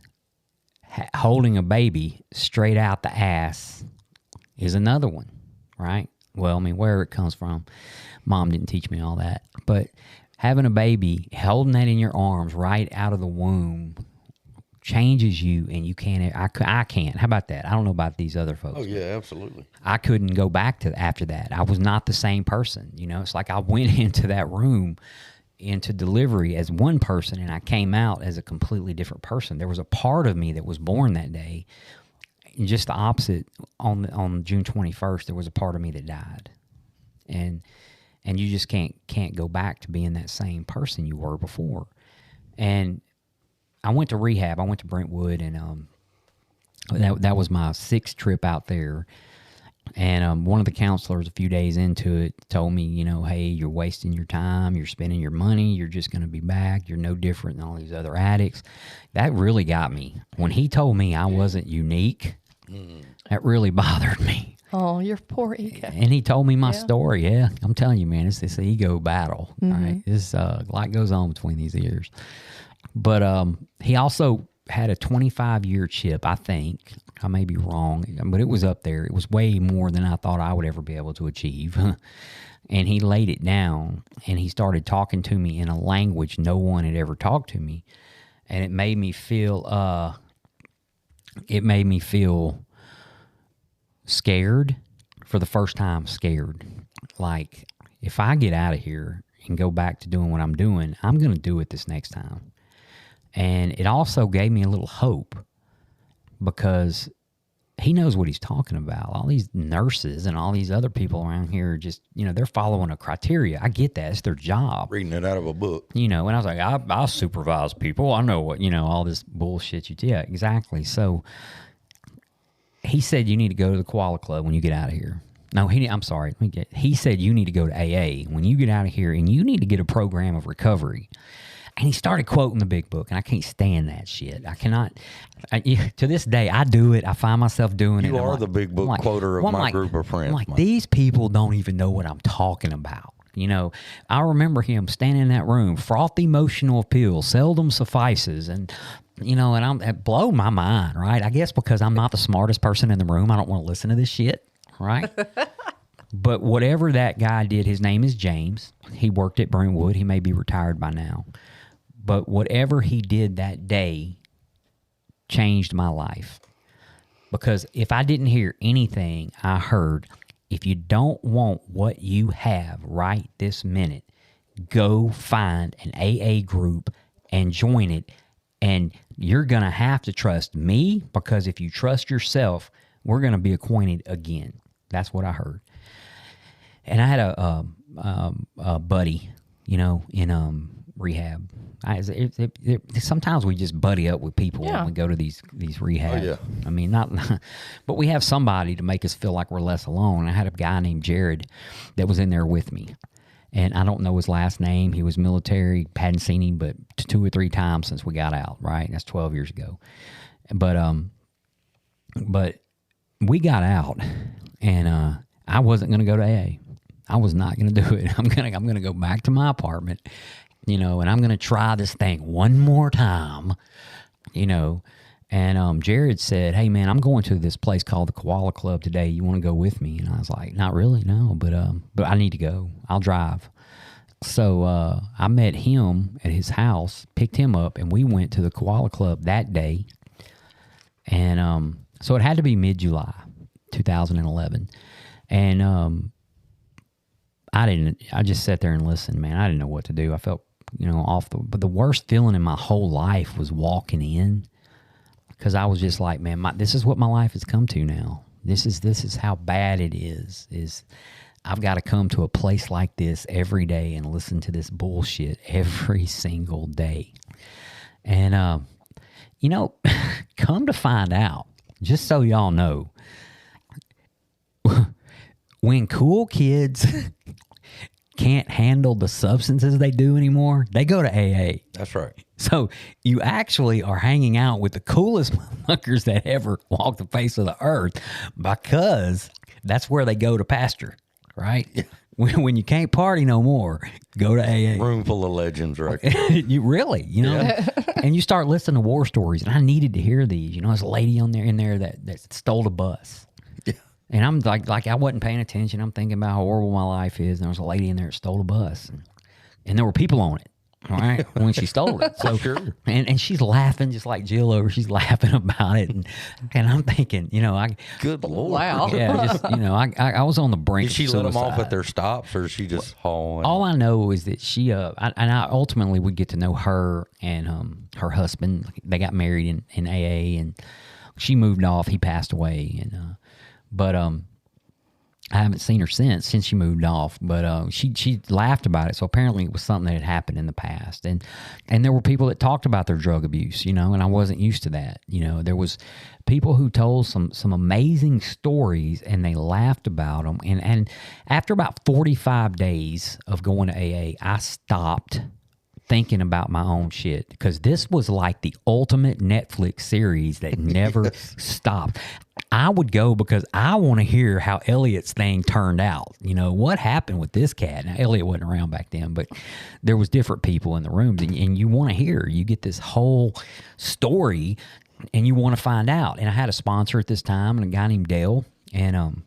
Holding a baby straight out the ass is another one, right? Well, I mean, where it comes from, Mom didn't teach me all that. But having a baby, holding that in your arms right out of the womb, changes you, and you can't. I can't. How about that? I don't know about these other folks. Oh yeah, absolutely. I couldn't go back to after that. I was not the same person. You know, it's like I went into that room, into delivery, as one person, and I came out as a completely different person. There was a part of me that was born that day. And just the opposite, on June 21st, there was a part of me that died, and you just can't go back to being that same person you were before. And I went to rehab. I went to Brentwood, and that was my 6th trip out there. And one of the counselors, a few days into it, told me, you know, hey, you're wasting your time. You're spending your money. You're just going to be back. You're no different than all these other addicts. That really got me. When he told me I wasn't unique, that really bothered me. Oh, your poor ego. And he told me my story. Yeah, I'm telling you, man, it's this ego battle, right? This a lot goes on between these ears. But he also had a 25-year chip, I think. I may be wrong, but it was up there. It was way more than I thought I would ever be able to achieve. And he laid it down, and he started talking to me in a language no one had ever talked to me. And it made me feel scared for the first time, scared. Like, if I get out of here and go back to doing what I'm doing, I'm going to do it this next time. And it also gave me a little hope because he knows what he's talking about. All these nurses and all these other people around here are just, they're following a criteria. I get that. It's their job. Reading it out of a book. And I was like, I supervise people. I know what, all this bullshit yeah, exactly. So he said, you need to go to the Koala Club when you get out of here. No, I'm sorry. He said, you need to go to AA when you get out of here, and you need to get a program of recovery. And he started quoting the big book, and I can't stand that shit. I cannot. To this day, I do it. I find myself doing it. You are the big book quoter of my group of friends. These people don't even know what I'm talking about. I remember him standing in that room, frothy emotional appeal, seldom suffices. And, it blew my mind, right? I guess because I'm not the smartest person in the room, I don't want to listen to this shit, right? But whatever that guy did, his name is James. He worked at Brentwood. He may be retired by now. But whatever he did that day changed my life. Because if I didn't hear anything, I heard, if you don't want what you have right this minute, go find an AA group and join it. And you're going to have to trust me, because if you trust yourself, we're going to be acquainted again. That's what I heard. And I had a buddy, in rehab. Sometimes we just buddy up with people when we go to these rehabs. Oh, yeah. I mean, not, but we have somebody to make us feel like we're less alone. I had a guy named Jared that was in there with me, and I don't know his last name. He was military, hadn't seen him but 2 or 3 times since we got out. Right, that's 12 years ago. But we got out, and I wasn't going to go to AA. I was not going to do it. I'm gonna go back to my apartment. And I'm going to try this thing one more time, And Jared said, hey, man, I'm going to this place called the Koala Club today. You want to go with me? And I was like, not really, no, but I need to go. I'll drive. So I met him at his house, picked him up, and we went to the Koala Club that day. And so it had to be mid-July 2011. And I just sat there and listened, man. I didn't know what to do. I felt but the worst feeling in my whole life was walking in, because I was just like, man, this is what my life has come to now. This is how bad it is I've got to come to a place like this every day and listen to this bullshit every single day. And, come to find out, just so y'all know, when cool kids can't handle the substances they do anymore, they go to AA. That's right. So you actually are hanging out with the coolest motherfuckers that ever walked the face of the earth, because that's where they go to pasture, right? Yeah. When you can't party no more, go to AA. Room full of legends, right? You really, Yeah. And you start listening to war stories, and I needed to hear these. There's a lady in there that stole a bus. And I'm like I wasn't paying attention. I'm thinking about how horrible my life is. And there was a lady in there that stole a bus. And there were people on it, all right, when she stole it. So, sure. And she's laughing just like Jill over. She's laughing about it. And I'm thinking, good Lord. Wow. Yeah, just, I was on the brink Did she of let suicide. them off at their stops, or is she just hauling? All I know is that she, I ultimately would get to know her and her husband. They got married in AA, and she moved off. He passed away. And, but I haven't seen her since she moved off. But she laughed about it. So apparently it was something that had happened in the past. And there were people that talked about their drug abuse, and I wasn't used to that. There was people who told some amazing stories, and they laughed about them. And after about 45 days of going to AA, I stopped thinking about my own shit, because this was like the ultimate Netflix series that never stopped. I would go because I want to hear how Elliot's thing turned out. You know, what happened with this cat? Now, Elliot wasn't around back then, but there was different people in the rooms, and you want to hear. You get this whole story, and you want to find out. And I had a sponsor at this time, and a guy named Dale, and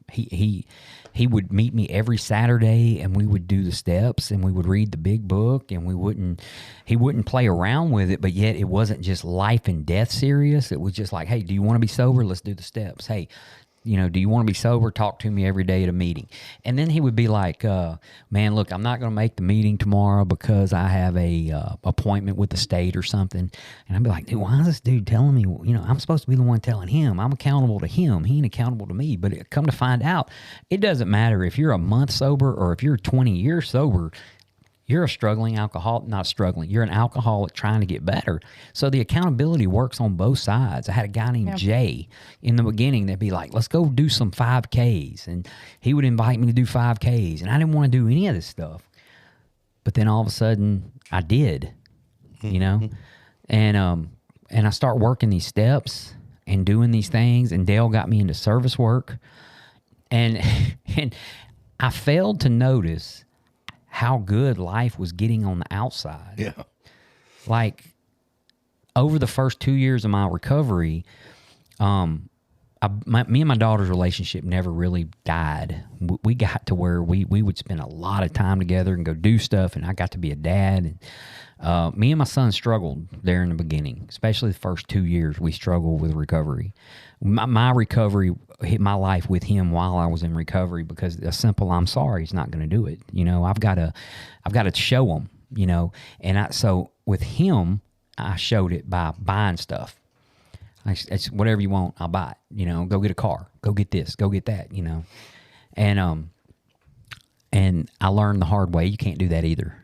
he would meet me every Saturday, and we would do the steps, and we would read the big book, and he wouldn't play around with it, but yet it wasn't just life and death serious. It was just like, hey, do you want to be sober? Let's do the steps. Hey, you know, do you want to be sober? Talk to me every day at a meeting. And then he would be like, man, look, I'm not going to make the meeting tomorrow because I have a appointment with the state or something. And I'd be like, dude, why is this dude telling me, you know, I'm supposed to be the one telling him. I'm accountable to him. He ain't accountable to me. But come to find out, it doesn't matter if you're a month sober or if you're 20 years sober. You're a struggling alcoholic, not struggling. You're an alcoholic trying to get better. So the accountability works on both sides. I had a guy named Jay in the beginning that'd be like, let's go do some 5Ks. And he would invite me to do 5Ks. And I didn't want to do any of this stuff. But then all of a sudden I did, you know? And I start working these steps and doing these things. And Dale got me into service work. And I failed to notice how good life was getting on the outside. Yeah. Like, over the first 2 years of my recovery, me and my daughter's relationship never really died. We got to where we would spend a lot of time together and go do stuff, and I got to be a dad. And me and my son struggled there in the beginning, especially the first 2 years. We struggled with recovery. My recovery hit my life with him while I was in recovery, because a simple "I'm sorry" is not going to do it. You know, I've got to show him. You know, and so with him, I showed it by buying stuff. It's whatever you want, I'll buy it. You know, go get a car, go get this, go get that. You know, and I learned the hard way. You can't do that either,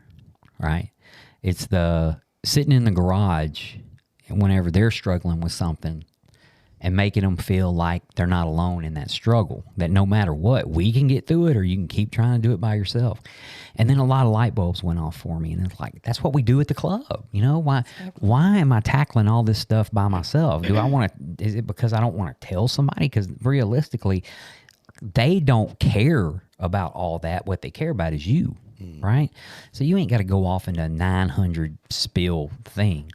right? It's the sitting in the garage whenever they're struggling with something and making them feel like they're not alone in that struggle, that no matter what, we can get through it, or you can keep trying to do it by yourself. And then a lot of light bulbs went off for me, and it's like, that's what we do at the club. You know, why am I tackling all this stuff by myself? Do I want to, is it because I don't want to tell somebody? Because realistically, they don't care about all that. What they care about is you, right? So you ain't got to go off into a 900 spill thing.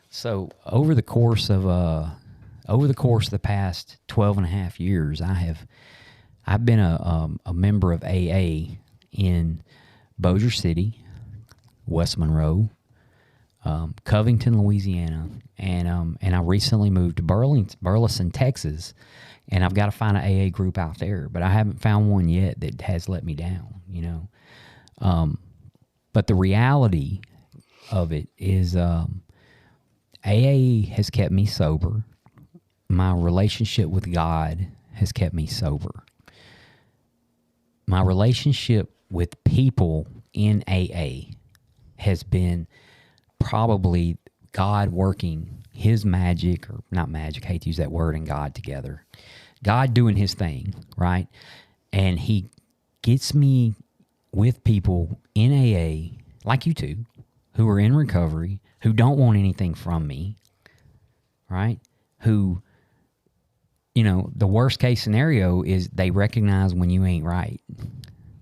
So over the course of the past 12 and a half years, I've been a member of AA in Bossier City, West Monroe, Covington, Louisiana, and I recently moved to Burleson, Texas, and I've got to find an AA group out there, but I haven't found one yet that has let me down, you know. But the reality of it is AA has kept me sober. My relationship with God has kept me sober. My relationship with people in AA has been probably God working his magic, or not magic, I hate to use that word, and God together. God doing his thing, right? And he gets me with people in AA, like you two, who are in recovery, who don't want anything from me, right? Who, you know, the worst case scenario is they recognize when you ain't right,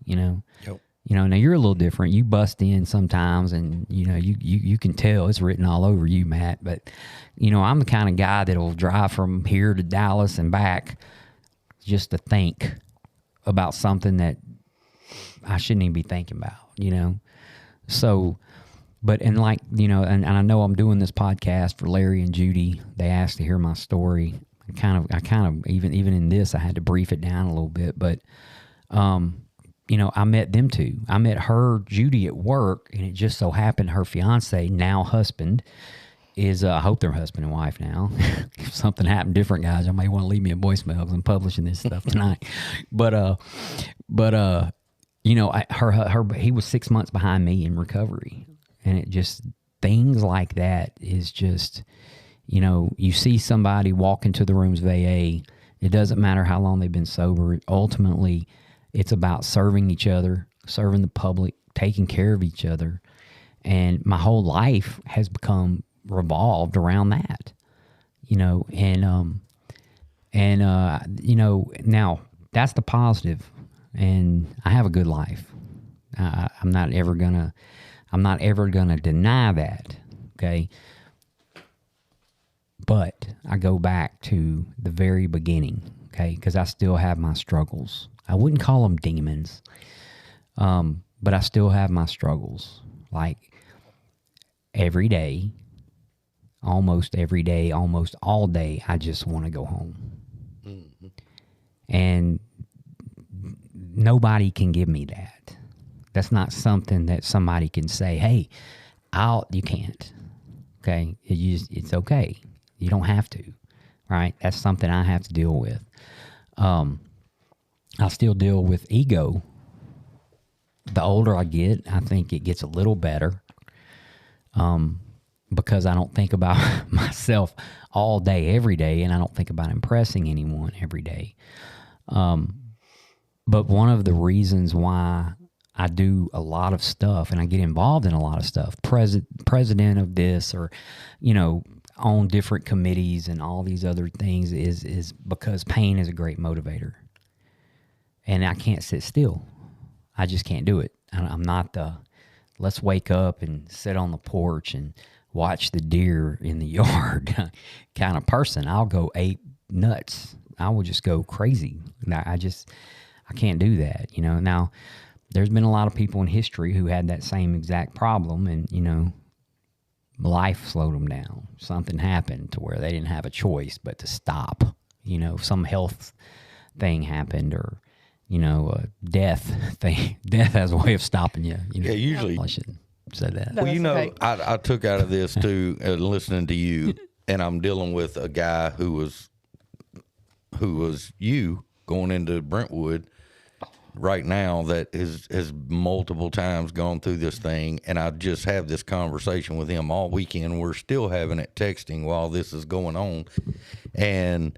you know? Yep. You know, now you're a little different. You bust in sometimes, and, you know, you can tell it's written all over you, Matt. But, you know, I'm the kind of guy that'll drive from here to Dallas and back just to think about something that I shouldn't even be thinking about, you know? So, but, and like, you know, and I know I'm doing this podcast for Larry and Judy. They asked to hear my story. I kind of, even in this, I had to brief it down a little bit, but, you know, I met them too. I met her, Judy, at work, and it just so happened her fiance, now husband, is, I hope they're husband and wife now. If something happened different, guys, I may want to leave me a voicemail because I'm publishing this stuff tonight. But you know, he was 6 months behind me in recovery, and it just, things like that is just, you know, you see somebody walk into the rooms of AA, it doesn't matter how long they've been sober. Ultimately, it's about serving each other, serving the public, taking care of each other. And my whole life has become revolved around that, you know, you know, now that's the positive, and I have a good life. I'm not ever gonna deny that. Okay. But I go back to the very beginning, okay, because I still have my struggles. I wouldn't call them demons, but I still have my struggles. Like every day, almost all day, I just want to go home. Mm-hmm. And nobody can give me that. That's not something that somebody can say, hey, you can't. Okay? It's okay. You don't have to, right? That's something I have to deal with. I still deal with ego. The older I get, I think it gets a little better, because I don't think about myself all day, every day, and I don't think about impressing anyone every day. But one of the reasons why I do a lot of stuff and I get involved in a lot of stuff, president of this, or, you know, on different committees and all these other things, is because pain is a great motivator. And I can't sit still. I just can't do it. I'm not the let's wake up and sit on the porch and watch the deer in the yard kind of person. I'll go ape nuts. I will just go crazy. I can't do that, you know. Now, there's been a lot of people in history who had that same exact problem, and, you know, life slowed them down. Something happened to where they didn't have a choice but to stop. You know, some health thing happened, or, you know, a death thing. Death has a way of stopping you. You know? Yeah, usually. I shouldn't say that. Well, you know, okay. I took out of this too, listening to you, and I'm dealing with a guy who was you going into Brentwood right now that has multiple times gone through this thing, and I just have this conversation with him all weekend. We're still having it texting while this is going on, and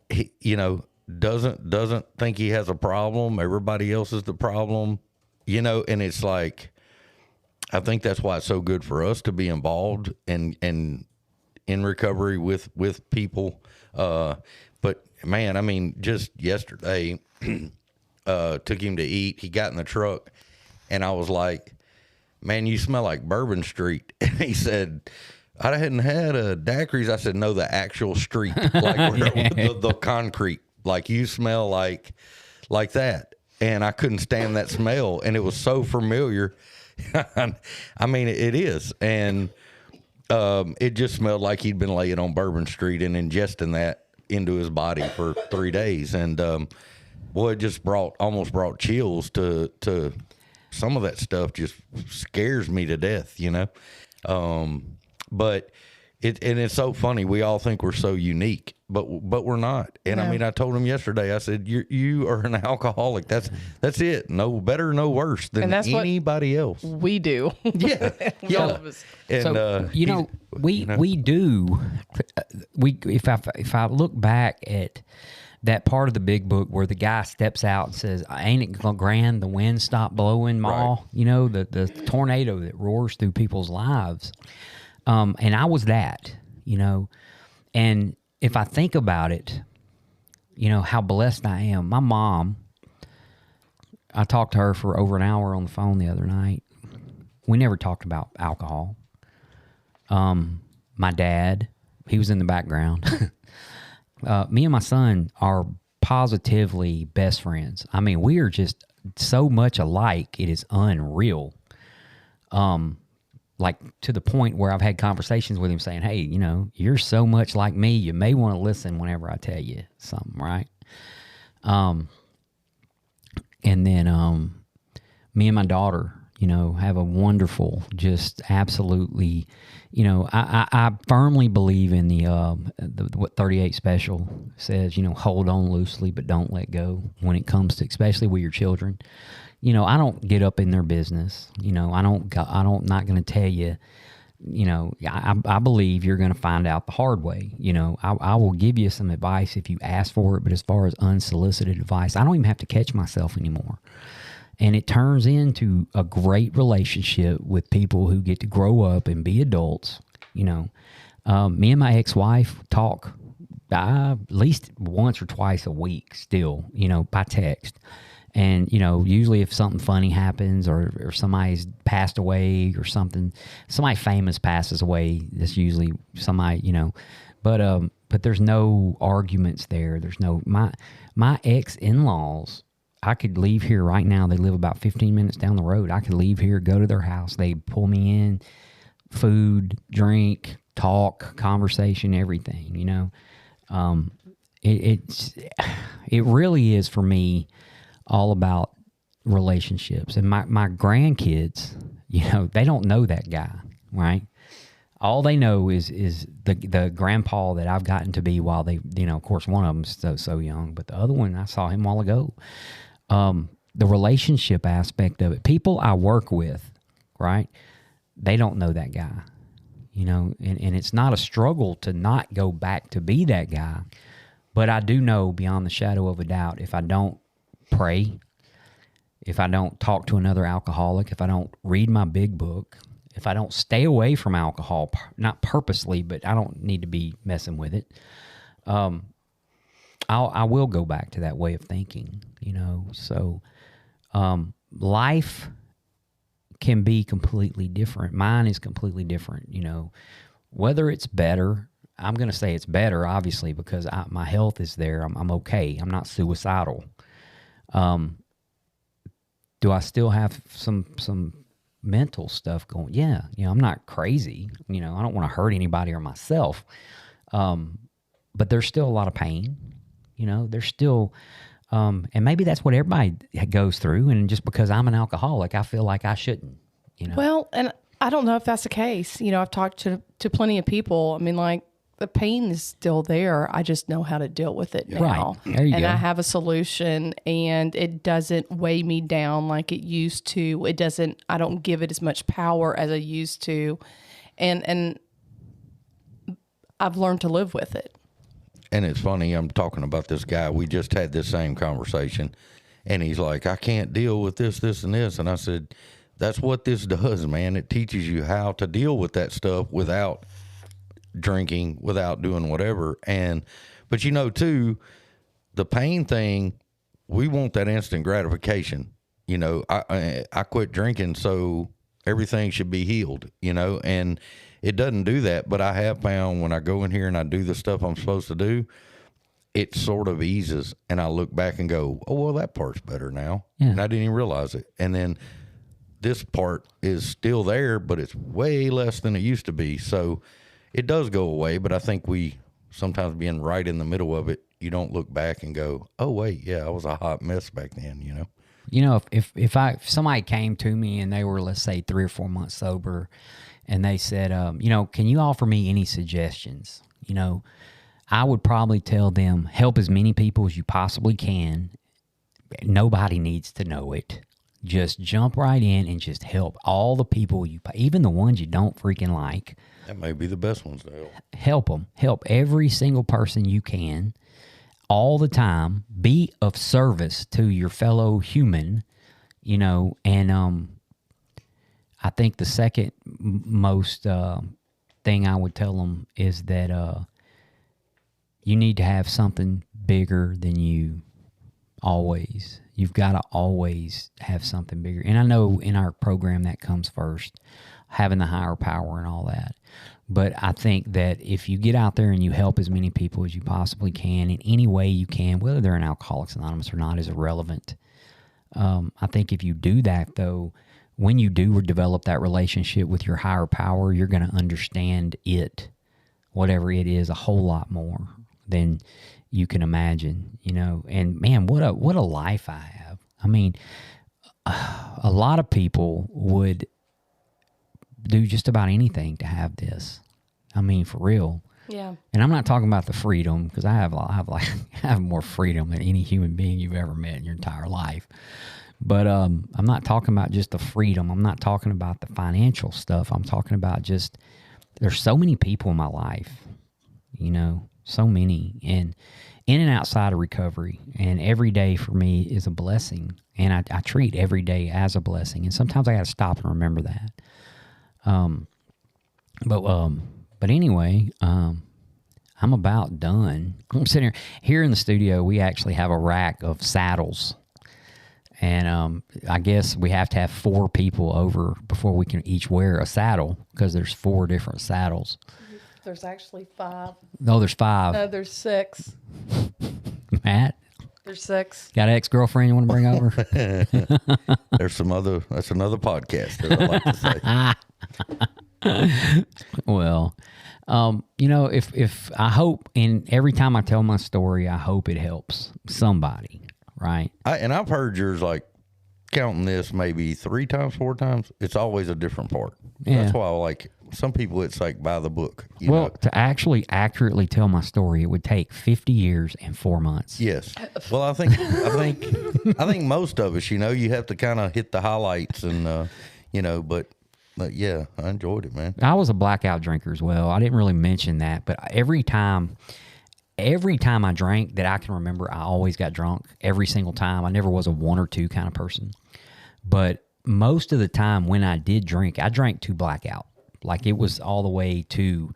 he, you know, doesn't think he has a problem. Everybody else is the problem, you know, and it's like, I think that's why it's so good for us to be involved and in recovery with people. But man, I mean, just yesterday, took him to eat. He got in the truck, and I was like, man, you smell like Bourbon Street. And he said, I hadn't had a daiquiris. I said, no, the actual street, like the concrete, like you smell like that. And I couldn't stand that smell, and it was so familiar. I mean, it is. And it just smelled like he'd been laying on Bourbon Street and ingesting that into his body for 3 days. And boy, it just almost brought chills to some of that stuff. Just scares me to death, you know. But it's so funny. We all think we're so unique, but we're not. And I mean, I told him yesterday, I said, you are an alcoholic. That's it. No better, no worse than anybody else. We do. Yeah. Yeah. All of us. And, so, you know, we do. If I look back at that part of the big book where the guy steps out and says, ain't it grand the wind stopped blowing, Ma? Right. You know, the tornado that roars through people's lives. And I was that, you know. And if I think about it, you know, how blessed I am. My mom, I talked to her for over an hour on the phone the other night. We never talked about alcohol. My dad, he was in the background. Me and my son are positively best friends. I mean, we are just so much alike, it is unreal. Like to the point where I've had conversations with him saying, hey, you know, you're so much like me, you may want to listen whenever I tell you something, right? And then me and my daughter, you know, have a wonderful, just absolutely, you know, I firmly believe in the what 38 Special says, you know, hold on loosely, but don't let go when it comes to, especially with your children. You know, I don't get up in their business. You know, not going to tell you, you know, I believe you're going to find out the hard way. You know, I will give you some advice if you ask for it, but as far as unsolicited advice, I don't even have to catch myself anymore. And it turns into a great relationship with people who get to grow up and be adults. You know, me and my ex-wife talk at least once or twice a week still, you know, by text. And, you know, usually if something funny happens or somebody's passed away or something, somebody famous passes away, that's usually somebody, you know, but there's no arguments there. There's no, my ex-in-laws, I could leave here right now. They live about 15 minutes down the road. I could leave here, go to their house. They pull me in, food, drink, talk, conversation, everything, you know. It really is for me all about relationships. And my grandkids, you know, they don't know that guy, right? All they know is the grandpa that I've gotten to be while they, you know, of course one of them's so young, but the other one, I saw him a while ago. The relationship aspect of it, people I work with, right? They don't know that guy, you know, and it's not a struggle to not go back to be that guy. But I do know beyond the shadow of a doubt, if I don't pray, if I don't talk to another alcoholic, if I don't read my big book, if I don't stay away from alcohol, not purposely, but I don't need to be messing with it, I will go back to that way of thinking, you know. So life can be completely different. Mine is completely different, you know. Whether it's better, I'm going to say it's better, obviously, because my health is there. I'm okay. I'm not suicidal. Do I still have some mental stuff going? Yeah, you know, I'm not crazy. You know, I don't want to hurt anybody or myself. But there's still a lot of pain. You know, there's still, and maybe that's what everybody goes through. And just because I'm an alcoholic, I feel like I shouldn't. You know. Well, and I don't know if that's the case. You know, I've talked to plenty of people. I mean, like, the pain is still there. I just know how to deal with it now. Right. There you go. I have a solution, and it doesn't weigh me down like it used to. I don't give it as much power as I used to. And I've learned to live with it. And it's funny, I'm talking about this guy. We just had this same conversation, and he's like, I can't deal with this, this, and this. And I said, that's what this does, man. It teaches you how to deal with that stuff without drinking, without doing whatever. But you know, too, the pain thing, we want that instant gratification. You know, I quit drinking, so everything should be healed, you know, and it doesn't do that. But I have found when I go in here and I do the stuff I'm supposed to do, it sort of eases, and I look back and go, oh, well, that part's better now. Yeah. And I didn't even realize it. And then this part is still there, but it's way less than it used to be. So it does go away, but I think we sometimes, being right in the middle of it, you don't look back and go, oh, wait, yeah, I was a hot mess back then, you know? You know, if somebody came to me and they were, let's say, 3 or 4 months sober, and they said, you know, can you offer me any suggestions? You know, I would probably tell them, help as many people as you possibly can. Nobody needs to know it. Just jump right in and just help all the people even the ones you don't freaking like. That may be the best ones to help. Help them. Help every single person you can all the time. Be of service to your fellow human, you know. And I think the second most thing I would tell them is that you need to have something bigger than you always. You've got to always have something bigger. And I know in our program that comes first, having the higher power and all that. But I think that if you get out there and you help as many people as you possibly can in any way you can, whether they're in Alcoholics Anonymous or not is irrelevant. I think if you do that, though, when you do develop that relationship with your higher power, you're going to understand it, whatever it is, a whole lot more than you can imagine, you know. And man, what a life I have. I mean, a lot of people would do just about anything to have this. I mean, for real. Yeah. And I'm not talking about the freedom, because I have more freedom than any human being you've ever met in your entire life. But I'm not talking about just the freedom. I'm not talking about the financial stuff. I'm talking about just, there's so many people in my life, you know, so many. And in and outside of recovery. And every day for me is a blessing. And I treat every day as a blessing. And sometimes I got to stop and remember that. But anyway, I'm about done. I'm sitting here in the studio. We actually have a rack of saddles. And I guess we have to have 4 people over before we can each wear a saddle because there's 4 different saddles. There's actually 5. No, there's 5. No, there's 6. Matt? There's 6. Got an ex-girlfriend you want to bring over? That's another podcast that I like to say. Well, if I hope, and every time I tell my story, I hope it helps somebody, right? I've heard yours, like, counting this maybe 3 times, 4 times. It's always a different part. Yeah. That's why I like some people. It's like by the book. You Well, know? to actually accurately tell my story, it would take 50 years and 4 months. Yes. Well, I think most of us, you have to kind of hit the highlights and but yeah, I enjoyed it, man. I was a blackout drinker as well. I didn't really mention that, but every time I drank that I can remember, I always got drunk every single time. I never was a 1 or 2 kind of person. But most of the time when I did drink, I drank to blackout. Like it was all the way to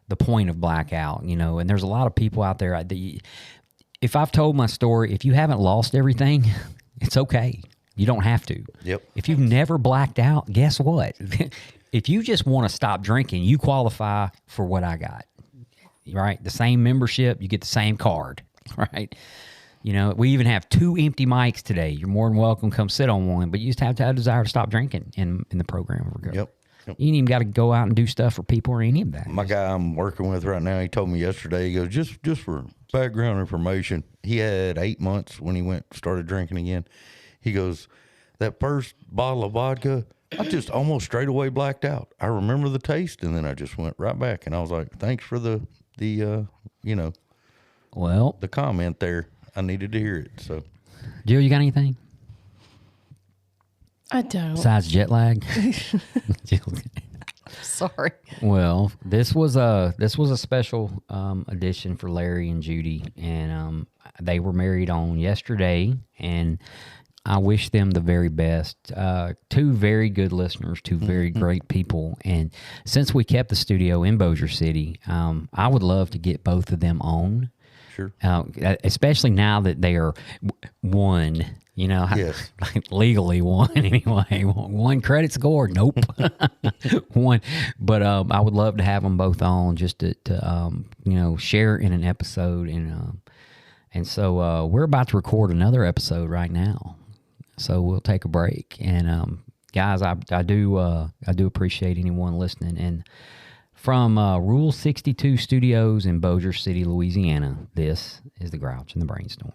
the point of blackout, and there's a lot of people out there. If I've told my story, if you haven't lost everything, it's okay. You don't have to. Yep. If you've never blacked out, guess what? If you just want to stop drinking, you qualify for what I got, right? The same membership, you get the same card, right? We even have 2 empty mics today. You're more than welcome. Come sit on one, but you just have to have a desire to stop drinking in the program of recovery. Yep. You ain't even got to go out and do stuff for people or any of that. My guy I'm working with right now, he told me yesterday, he goes, just for background information, he had 8 months when he started drinking again. He goes, that first bottle of vodka, I just almost straight away blacked out. I remember the taste, and then I just went right back. And I was like, thanks for the comment there. I needed to hear it. So, Jill, you got anything? I don't. Besides jet lag? Sorry. Well, this was a special edition for Larry and Judy, and they were married on yesterday, and I wish them the very best. 2 very good listeners, 2 very great people, and since we kept the studio in Bossier City, I would love to get both of them on. sure. Especially now that they are one. Yes. Like legally one anyway. 1 credit score, nope. 1, but I would love to have them both on just to share in an episode, and so we're about to record another episode right now, so we'll take a break. And guys, I do appreciate anyone listening. And from Rule 62 Studios in Bossier City, Louisiana, this is the Grouch and the Brainstorm.